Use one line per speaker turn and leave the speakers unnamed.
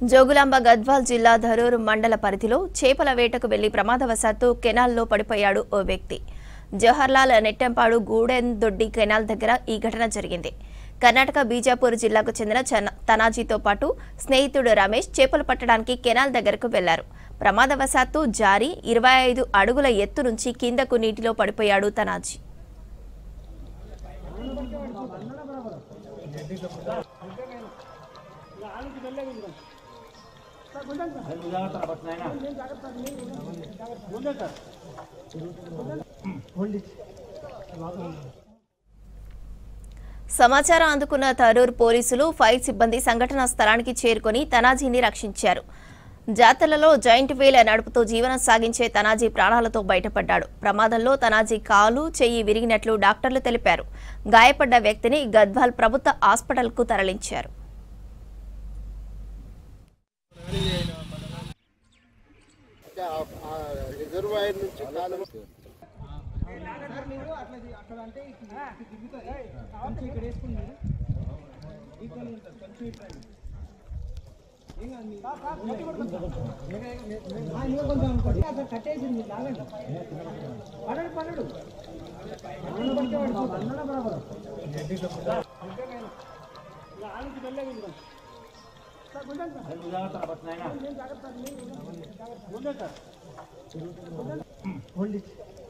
జోగులాంబ గద్వాల్ జిల్లా ధరూర్ మండల పరిధిలో చేపల వేటకు వెళ్లి ప్రమాదవశాత్తు కెనాల్లో పడిపోయాడు ఓ వ్యక్తి. జవహర్లాల్ నెట్టెంపాడు గూడెందొడ్డి కెనాల్ దగ్గర ఈ ఘటన జరిగింది. కర్ణాటక బీజాపూర్ జిల్లాకు చెందిన తనాజీతో పాటు స్నేహితుడు రమేష్ చేపలు పట్టడానికి కెనాల్ దగ్గరకు వెళ్లారు. ప్రమాదవశాత్తు జారి 25 అడుగుల ఎత్తు నుంచి కిందకు నీటిలో పడిపోయాడు తనాజీ. సమాచారం అందుకున్న ధరూర్ పోలీసులు ఫైర్ సిబ్బంది సంఘటనా స్థలానికి చేరుకొని తనాజీని రక్షించారు. జాతరలలో జాయింట్ వీల్ నడుపుతూ జీవనం సాగించే తనాజీ ప్రాణాలతో బయటపడ్డాడు. ప్రమాదంలో తనాజీ కాలు, చెయ్యి విరిగినట్లు డాక్టర్లు తెలిపారు. గాయపడ్డ వ్యక్తిని గద్వాల్ ప్రభుత్వ హాస్పిటల్కు తరలించారు.
రిజర్వాయర్ నుంచి
Hold it.